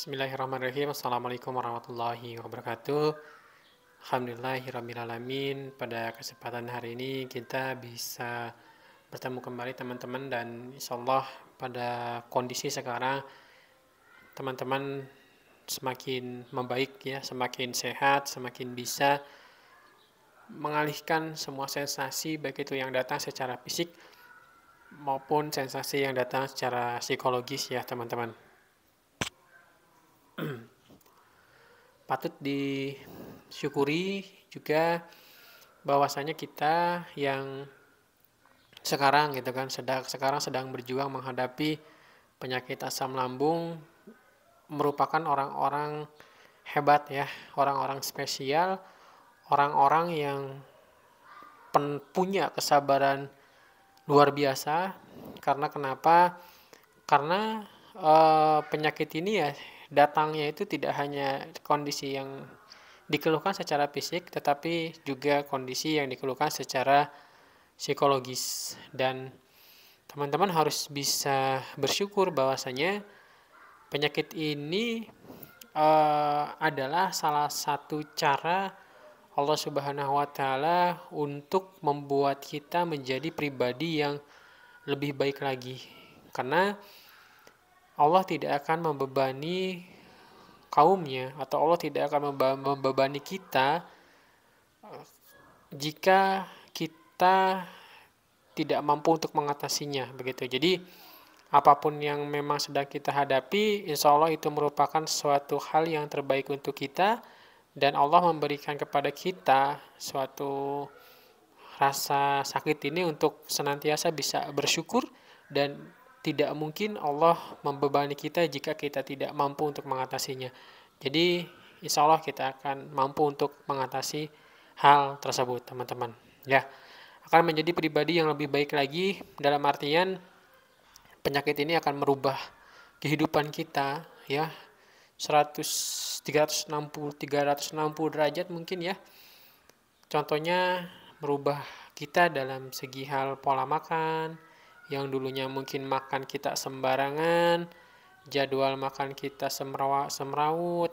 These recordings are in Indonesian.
Bismillahirrahmanirrahim. Assalamualaikum warahmatullahi wabarakatuh. Alhamdulillahirrabbilalamin. Pada kesempatan hari ini kita bisa bertemu kembali teman-teman, dan insyaallah pada kondisi sekarang teman-teman semakin membaik ya, semakin sehat, semakin bisa mengalihkan semua sensasi baik itu yang datang secara fisik maupun sensasi yang datang secara psikologis ya teman-teman. Patut disyukuri juga bahwasanya kita yang sekarang gitu kan sekarang sedang berjuang menghadapi penyakit asam lambung merupakan orang-orang hebat ya, orang-orang spesial, orang-orang yang punya kesabaran luar biasa. Karena kenapa? Karena penyakit ini ya datangnya itu tidak hanya kondisi yang dikeluhkan secara fisik, tetapi juga kondisi yang dikeluhkan secara psikologis. Dan teman-teman harus bisa bersyukur bahwasanya penyakit ini adalah salah satu cara Allah Subhanahu wa Ta'ala untuk membuat kita menjadi pribadi yang lebih baik lagi. Karena Allah tidak akan membebani kaumnya, atau Allah tidak akan membebani kita jika kita tidak mampu untuk mengatasinya, begitu. Jadi apapun yang memang sedang kita hadapi, insya Allah itu merupakan suatu hal yang terbaik untuk kita, dan Allah memberikan kepada kita suatu rasa sakit ini untuk senantiasa bisa bersyukur, dan tidak mungkin Allah membebani kita jika kita tidak mampu untuk mengatasinya. Jadi insya Allah kita akan mampu untuk mengatasi hal tersebut teman-teman ya, akan menjadi pribadi yang lebih baik lagi, dalam artian penyakit ini akan merubah kehidupan kita ya 360 derajat mungkin ya. Contohnya merubah kita dalam segi hal pola makan, yang dulunya mungkin makan kita sembarangan, jadwal makan kita semrawut,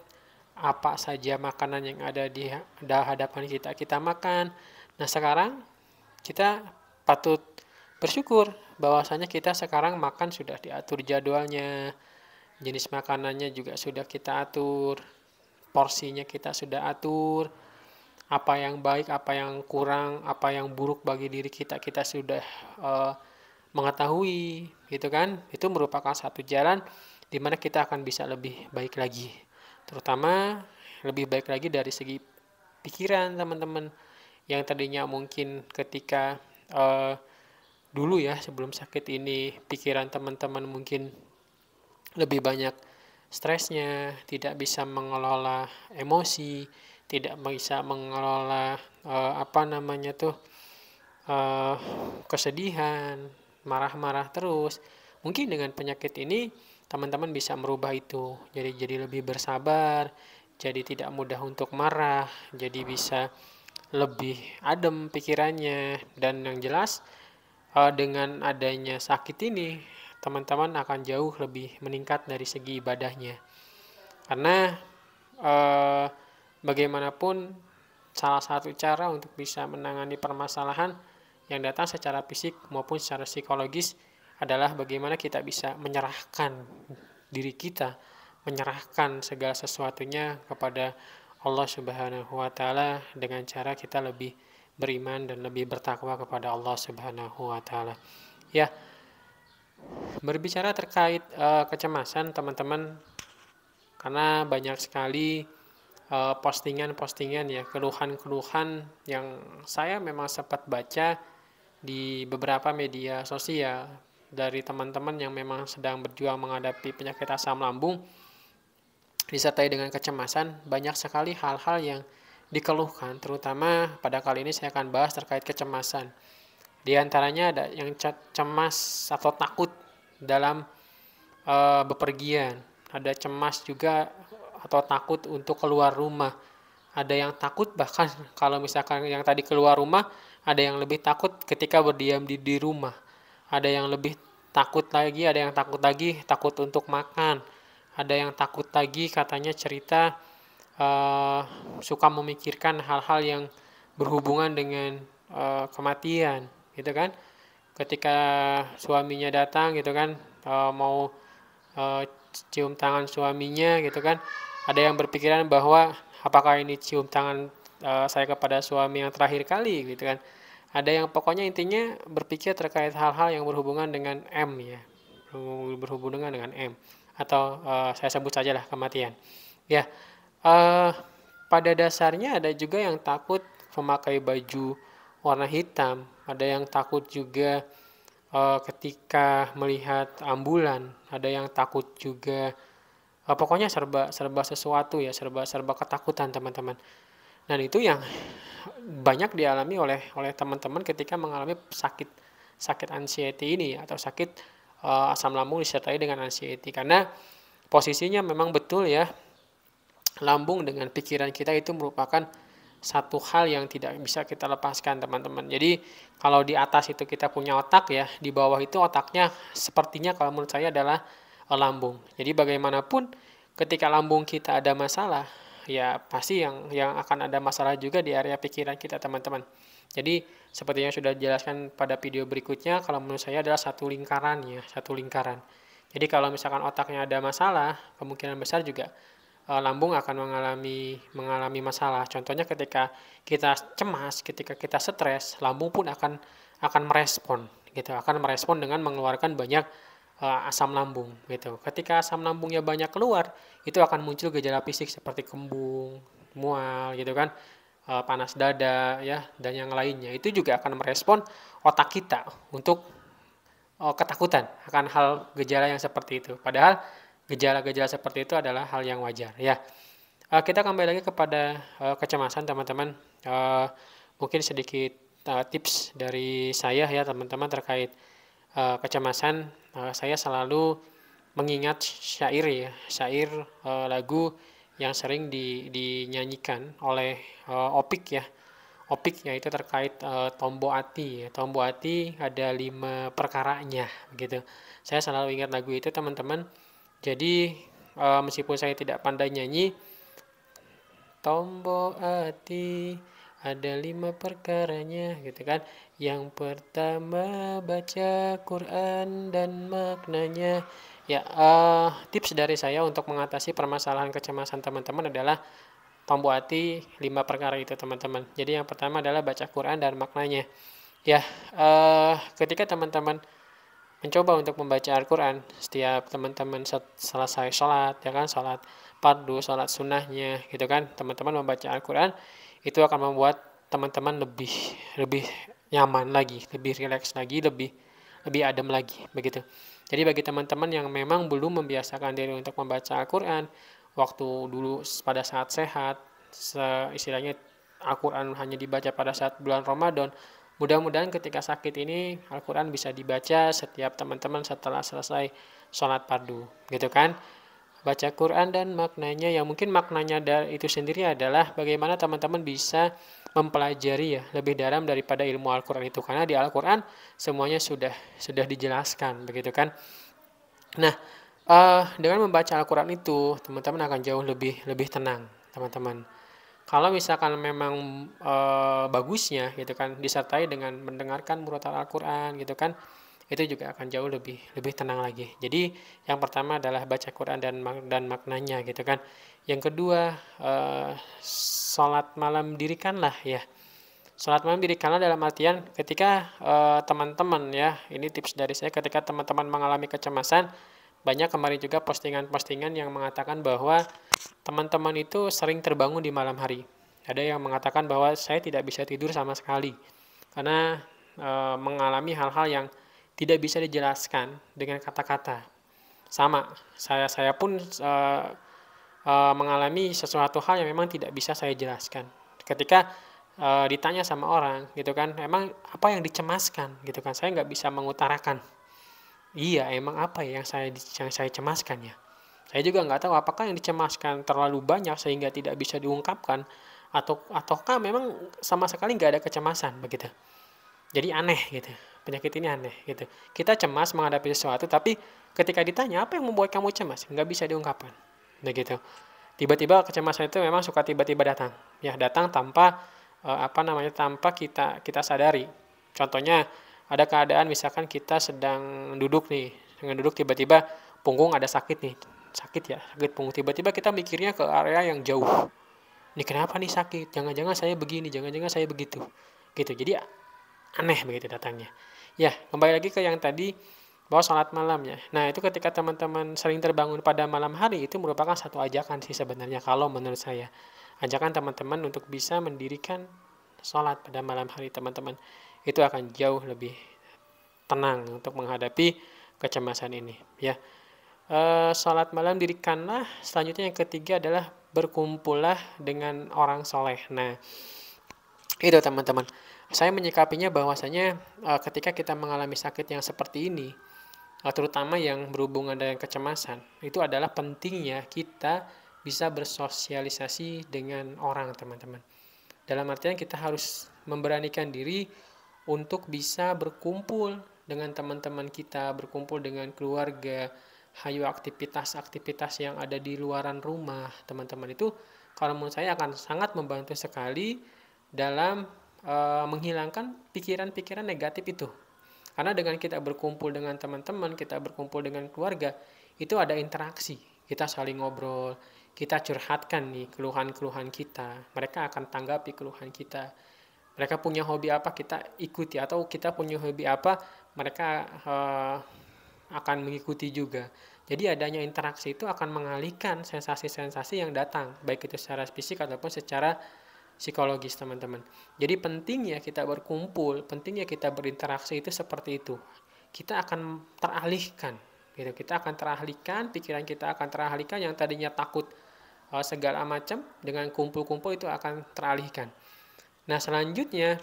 apa saja makanan yang ada di hadapan kita makan. Nah sekarang kita patut bersyukur bahwasanya kita sekarang makan sudah diatur jadwalnya, jenis makanannya juga sudah kita atur, porsinya kita sudah atur, apa yang baik, apa yang kurang, apa yang buruk bagi diri kita sudah mengetahui gitu kan. Itu merupakan satu jalan di mana kita akan bisa lebih baik lagi, terutama lebih baik lagi dari segi pikiran teman-teman, yang tadinya mungkin ketika dulu ya sebelum sakit ini pikiran teman-teman mungkin lebih banyak stresnya, tidak bisa mengelola emosi, tidak bisa mengelola kesedihan, marah-marah terus. Mungkin dengan penyakit ini teman-teman bisa merubah itu, jadi lebih bersabar, jadi tidak mudah untuk marah, jadi bisa lebih adem pikirannya. Dan yang jelas dengan adanya sakit ini teman-teman akan jauh lebih meningkat dari segi ibadahnya, karena bagaimanapun salah satu cara untuk bisa menangani permasalahan yang datang secara fisik maupun secara psikologis adalah bagaimana kita bisa menyerahkan diri kita, menyerahkan segala sesuatunya kepada Allah Subhanahu wa Ta'ala, dengan cara kita lebih beriman dan lebih bertakwa kepada Allah Subhanahu wa Ta'ala ya. Berbicara terkait kecemasan teman-teman, karena banyak sekali postingan-postingan ya, keluhan-keluhan yang saya memang sempat baca di beberapa media sosial dari teman-teman yang memang sedang berjuang menghadapi penyakit asam lambung disertai dengan kecemasan. Banyak sekali hal-hal yang dikeluhkan, terutama pada kali ini saya akan bahas terkait kecemasan. Di antaranya ada yang cemas atau takut dalam bepergian, ada cemas juga atau takut untuk keluar rumah, ada yang takut bahkan kalau misalkan yang tadi keluar rumah, ada yang lebih takut ketika berdiam di rumah, ada yang lebih takut lagi, ada yang takut lagi takut untuk makan, Ada yang takut lagi katanya cerita suka memikirkan hal-hal yang berhubungan dengan kematian gitu kan. Ketika suaminya datang gitu kan, mau cium tangan suaminya gitu kan, ada yang berpikiran bahwa apakah ini cium tangan saya kepada suami yang terakhir kali gitu kan. Ada yang pokoknya intinya berpikir terkait hal-hal yang berhubungan dengan M ya, berhubungan dengan M, atau saya sebut sajalah kematian ya. eh, Pada dasarnya ada juga yang takut memakai baju warna hitam, ada yang takut juga ketika melihat ambulan, ada yang takut juga, pokoknya serba serba sesuatu ya, serba serba ketakutan teman-teman. Dan itu yang banyak dialami oleh teman-teman ketika mengalami sakit sakit anxiety ini, atau sakit asam lambung disertai dengan anxiety, karena posisinya memang betul ya, lambung dengan pikiran kita itu merupakan satu hal yang tidak bisa kita lepaskan teman-teman. Jadi kalau di atas itu kita punya otak ya, di bawah itu otaknya sepertinya kalau menurut saya adalah lambung. Jadi bagaimanapun ketika lambung kita ada masalah, ya pasti yang akan ada masalah juga di area pikiran kita teman-teman. Jadi seperti yang sudah dijelaskan pada video berikutnya, kalau menurut saya adalah satu lingkaran ya, satu lingkaran. Jadi kalau misalkan otaknya ada masalah, kemungkinan besar juga lambung akan mengalami masalah. Contohnya ketika kita cemas, ketika kita stres, lambung pun akan merespon gitu, akan merespon dengan mengeluarkan banyak asam lambung gitu. Ketika asam lambungnya banyak keluar, itu akan muncul gejala fisik seperti kembung, mual gitu kan, panas dada ya, dan yang lainnya. Itu juga akan merespon otak kita untuk ketakutan akan hal gejala yang seperti itu. Padahal gejala-gejala seperti itu adalah hal yang wajar ya. Kita kembali lagi kepada kecemasan teman-teman. Mungkin sedikit tips dari saya ya teman-teman terkait kecemasan. Saya selalu mengingat syair ya, syair lagu yang sering dinyanyikan oleh Opik ya. Opik yaitu terkait Tombo Ati ya. Tombo Ati ada 5 perkaranya begitu. Saya selalu ingat lagu itu teman-teman. Jadi meskipun saya tidak pandai nyanyi, Tombo Ati ada 5 perkaranya gitu kan. Yang pertama baca Quran dan maknanya. Ya, tips dari saya untuk mengatasi permasalahan kecemasan teman-teman adalah Tombo Ati 5 perkara itu teman-teman. Jadi yang pertama adalah baca Quran dan maknanya. Ya, ketika teman-teman mencoba untuk membaca Al-Quran, setiap teman-teman selesai sholat ya kan, sholat fardu, sholat sunnahnya gitu kan, teman-teman membaca Al-Quran, itu akan membuat teman-teman lebih lebih nyaman lagi, lebih rileks lagi, lebih adem lagi begitu. Jadi bagi teman-teman yang memang belum membiasakan diri untuk membaca Al-Quran waktu dulu pada saat sehat, istilahnya Al-Quran hanya dibaca pada saat bulan Ramadan, mudah-mudahan ketika sakit ini Al-Quran bisa dibaca setiap teman-teman setelah selesai sholat fardu gitu kan. Baca Quran dan maknanya, yang mungkin maknanya itu sendiri adalah bagaimana teman-teman bisa mempelajari ya lebih dalam daripada ilmu Al-Quran itu, karena di Al-Quran semuanya sudah dijelaskan begitu kan. Nah, dengan membaca Al-Quran itu teman-teman akan jauh lebih tenang teman-teman. Kalau misalkan memang bagusnya gitu kan disertai dengan mendengarkan murotal Al-Quran gitu kan, itu juga akan jauh lebih tenang lagi. Jadi yang pertama adalah baca Quran dan maknanya gitu kan. Yang kedua, sholat malam dirikanlah ya. Sholat malam dirikanlah dalam artian ketika teman-teman ya, ini tips dari saya, ketika teman-teman mengalami kecemasan, banyak kemarin juga postingan-postingan yang mengatakan bahwa teman-teman itu sering terbangun di malam hari. Ada yang mengatakan bahwa saya tidak bisa tidur sama sekali karena mengalami hal-hal yang tidak bisa dijelaskan dengan kata-kata. Sama, saya pun mengalami sesuatu hal yang memang tidak bisa saya jelaskan. Ketika ditanya sama orang, gitu kan, emang apa yang dicemaskan, gitu kan, saya nggak bisa mengutarakan. Iya, emang apa ya yang saya cemaskan ya? Saya juga nggak tahu apakah yang dicemaskan terlalu banyak sehingga tidak bisa diungkapkan, ataukah memang sama sekali nggak ada kecemasan begitu. Jadi aneh gitu. Penyakit ini aneh gitu. Kita cemas menghadapi sesuatu, tapi ketika ditanya apa yang membuat kamu cemas, nggak bisa diungkapkan. Begitu. Tiba-tiba kecemasan itu memang suka tiba-tiba datang. Ya, datang tanpa tanpa kita kita sadari. Contohnya ada keadaan misalkan kita sedang duduk nih, dengan duduk tiba-tiba punggung ada sakit nih. Sakit ya, sakit punggung. Tiba-tiba kita mikirnya ke area yang jauh. Ini kenapa nih sakit? Jangan-jangan saya begini, jangan-jangan saya begitu. Gitu. Jadi aneh begitu datangnya. Ya, kembali lagi ke yang tadi bahwa sholat malam ya. Nah, itu ketika teman-teman sering terbangun pada malam hari itu merupakan satu ajakan sih sebenarnya kalau menurut saya. Ajakan teman-teman untuk bisa mendirikan sholat pada malam hari teman-teman. Itu akan jauh lebih tenang untuk menghadapi kecemasan ini ya. Sholat malam dirikanlah. Selanjutnya yang ketiga adalah berkumpullah dengan orang soleh. Nah, itu teman-teman. Saya menyikapinya bahwasanya ketika kita mengalami sakit yang seperti ini, terutama yang berhubungan dengan kecemasan, itu adalah pentingnya kita bisa bersosialisasi dengan orang, teman-teman. Dalam artian kita harus memberanikan diri untuk bisa berkumpul dengan teman-teman kita, berkumpul dengan keluarga, hayu aktivitas-aktivitas yang ada di luaran rumah, teman-teman. Itu kalau menurut saya akan sangat membantu sekali dalam menghilangkan pikiran-pikiran negatif itu. Karena dengan kita berkumpul dengan teman-teman, kita berkumpul dengan keluarga, itu ada interaksi. Kita saling ngobrol, kita curhatkan nih keluhan-keluhan kita. Mereka akan tanggapi keluhan kita. Mereka punya hobi apa, kita ikuti. Atau kita punya hobi apa, mereka akan mengikuti juga. Jadi adanya interaksi itu akan mengalihkan sensasi-sensasi yang datang, baik itu secara fisik ataupun secara psikologis, teman-teman. Jadi pentingnya kita berkumpul, pentingnya kita berinteraksi itu seperti itu. Kita akan teralihkan, gitu. Kita akan teralihkan, pikiran kita akan teralihkan yang tadinya takut segala macam, dengan kumpul-kumpul itu akan teralihkan. Nah, selanjutnya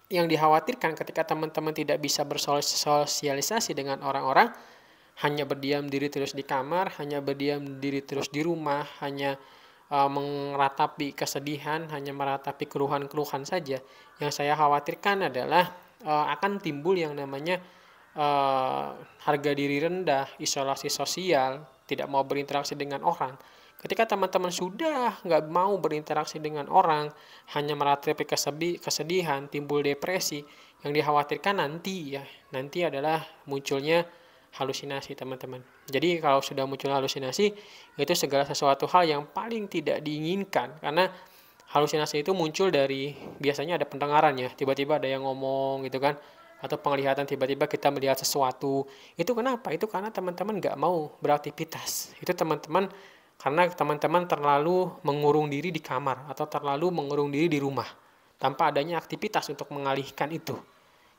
yang dikhawatirkan ketika teman-teman tidak bisa bersosialisasi dengan orang-orang, hanya berdiam diri terus di kamar, hanya berdiam diri terus di rumah, hanya meratapi kesedihan, hanya meratapi keluhan-keluhan saja. Yang saya khawatirkan adalah akan timbul yang namanya harga diri rendah, isolasi sosial, tidak mau berinteraksi dengan orang. Ketika teman-teman sudah nggak mau berinteraksi dengan orang, hanya meratapi kesedihan, timbul depresi, yang dikhawatirkan nanti adalah munculnya halusinasi, teman-teman. Jadi kalau sudah muncul halusinasi, itu segala sesuatu hal yang paling tidak diinginkan, karena halusinasi itu muncul dari biasanya ada pendengaran ya, tiba-tiba ada yang ngomong gitu kan, atau penglihatan tiba-tiba kita melihat sesuatu. Itu kenapa? Itu karena teman-teman nggak mau beraktivitas. Itu teman-teman karena teman-teman terlalu mengurung diri di kamar atau terlalu mengurung diri di rumah tanpa adanya aktivitas untuk mengalihkan itu.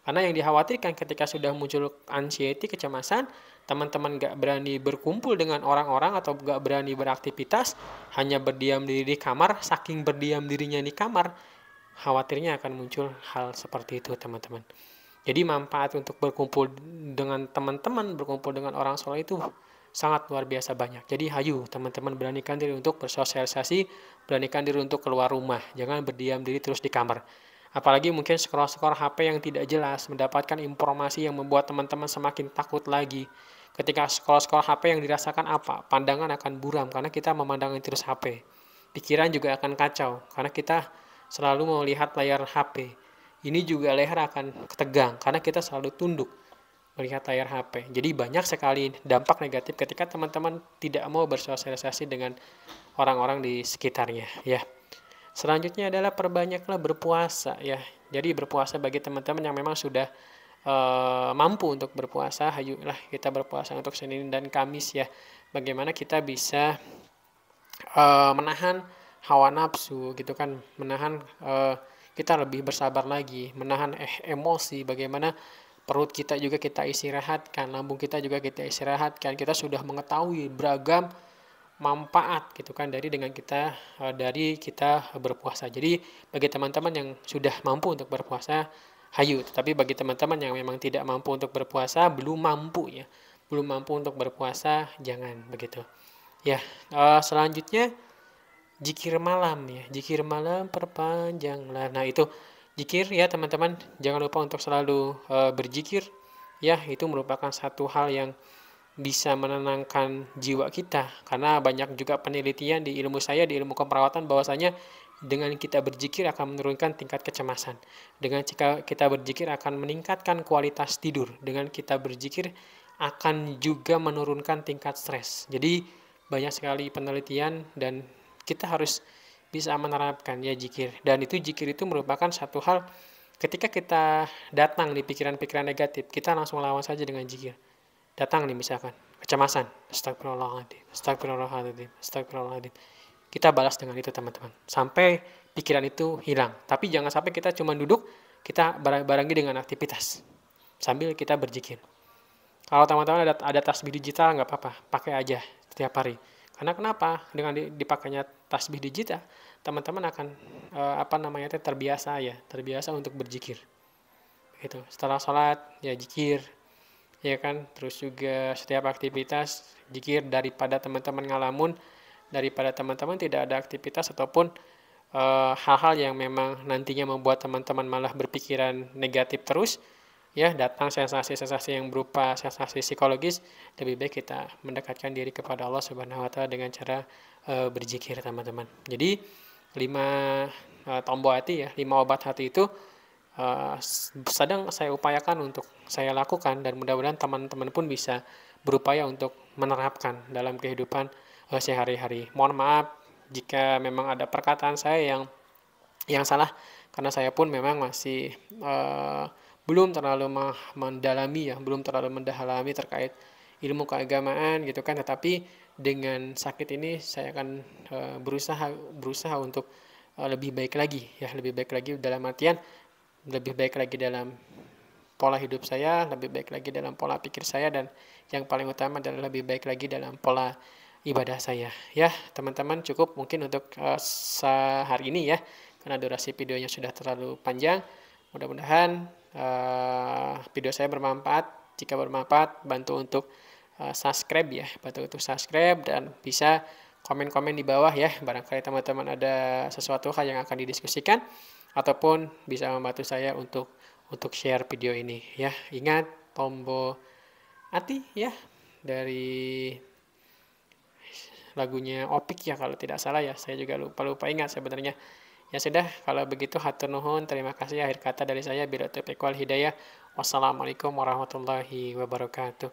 Karena yang dikhawatirkan ketika sudah muncul anxiety, kecemasan, teman-teman gak berani berkumpul dengan orang-orang atau gak berani beraktivitas, hanya berdiam diri di kamar, saking berdiam dirinya di kamar, khawatirnya akan muncul hal seperti itu, teman-teman. Jadi manfaat untuk berkumpul dengan teman-teman, berkumpul dengan orang soleh itu sangat luar biasa banyak. Jadi hayu, teman-teman beranikan diri untuk bersosialisasi, beranikan diri untuk keluar rumah, jangan berdiam diri terus di kamar. Apalagi mungkin scroll-scroll HP yang tidak jelas, mendapatkan informasi yang membuat teman-teman semakin takut lagi. Ketika scroll-scroll HP yang dirasakan apa? Pandangan akan buram karena kita memandang terus HP. Pikiran juga akan kacau karena kita selalu melihat layar HP. Ini juga leher akan ketegang karena kita selalu tunduk melihat layar HP. Jadi banyak sekali dampak negatif ketika teman-teman tidak mau bersosialisasi dengan orang-orang di sekitarnya, ya. Selanjutnya adalah perbanyaklah berpuasa ya. Jadi berpuasa bagi teman-teman yang memang sudah mampu untuk berpuasa, hayulah kita berpuasa untuk Senin dan Kamis ya. Bagaimana kita bisa menahan hawa nafsu gitu kan, menahan kita lebih bersabar lagi, menahan emosi, bagaimana perut kita juga kita istirahatkan, lambung kita juga kita istirahatkan. Kita sudah mengetahui beragam manfaat gitu kan dari kita berpuasa. Jadi bagi teman-teman yang sudah mampu untuk berpuasa, hayu. Tetapi bagi teman-teman yang memang tidak mampu untuk berpuasa, belum mampu untuk berpuasa, jangan begitu. Ya, selanjutnya zikir malam ya. Zikir malam perpanjanglah. Nah, itu Zikir ya teman-teman, jangan lupa untuk selalu berzikir ya, itu merupakan satu hal yang bisa menenangkan jiwa kita, karena banyak juga penelitian di ilmu saya, di ilmu keperawatan, bahwasanya dengan kita berzikir akan menurunkan tingkat kecemasan, dengan jika kita berzikir akan meningkatkan kualitas tidur, dengan kita berzikir akan juga menurunkan tingkat stres. Jadi banyak sekali penelitian dan kita harus bisa menerapkan ya zikir. Dan itu zikir itu merupakan satu hal, ketika kita datang di pikiran-pikiran negatif, kita langsung lawan saja dengan zikir. Datang nih misalkan kecemasan, astagfirullahaladzim, astagfirullahaladzim, astagfirullahaladzim, kita balas dengan itu teman-teman sampai pikiran itu hilang. Tapi jangan sampai kita cuma duduk, kita barengi dengan aktivitas sambil kita berzikir. Kalau teman-teman ada tasbih digital, nggak apa-apa, pakai aja setiap hari. Karena kenapa? Dengan dipakainya tasbih digital, teman-teman akan terbiasa ya, terbiasa untuk berzikir. Gitu. Setelah sholat ya zikir, ya kan. Terus juga setiap aktivitas zikir, daripada teman-teman ngalamun, daripada teman-teman tidak ada aktivitas ataupun hal-hal yang memang nantinya membuat teman-teman malah berpikiran negatif terus, ya datang sensasi-sensasi yang berupa sensasi psikologis, lebih baik kita mendekatkan diri kepada Allah Subhanahu wa taala dengan cara berzikir teman-teman. Jadi 5 tombol hati ya, 5 obat hati itu sedang saya upayakan untuk saya lakukan, dan mudah-mudahan teman-teman pun bisa berupaya untuk menerapkan dalam kehidupan sehari-hari. Mohon maaf jika memang ada perkataan saya yang salah, karena saya pun memang masih belum terlalu mendalami ya, belum terlalu mendalami terkait ilmu keagamaan gitu kan. Tetapi dengan sakit ini saya akan berusaha untuk lebih baik lagi ya, lebih baik lagi dalam artian lebih baik lagi dalam pola hidup saya, lebih baik lagi dalam pola pikir saya, dan yang paling utama adalah lebih baik lagi dalam pola ibadah saya. Ya, teman-teman, cukup mungkin untuk sehari ini ya, karena durasi videonya sudah terlalu panjang. Mudah-mudahan video saya bermanfaat. Jika bermanfaat, bantu untuk subscribe ya, bantu untuk subscribe, dan bisa komen-komen di bawah ya, barangkali teman-teman ada sesuatu hal yang akan didiskusikan, ataupun bisa membantu saya untuk share video ini ya. Ingat tombol hati ya, dari lagunya Opik ya kalau tidak salah ya, saya juga lupa ingat sebenarnya. Ya sudah, kalau begitu hatur nuhun, terima kasih. Akhir kata dari saya, bila taufiq wal hidayah. Wassalamualaikum warahmatullahi wabarakatuh.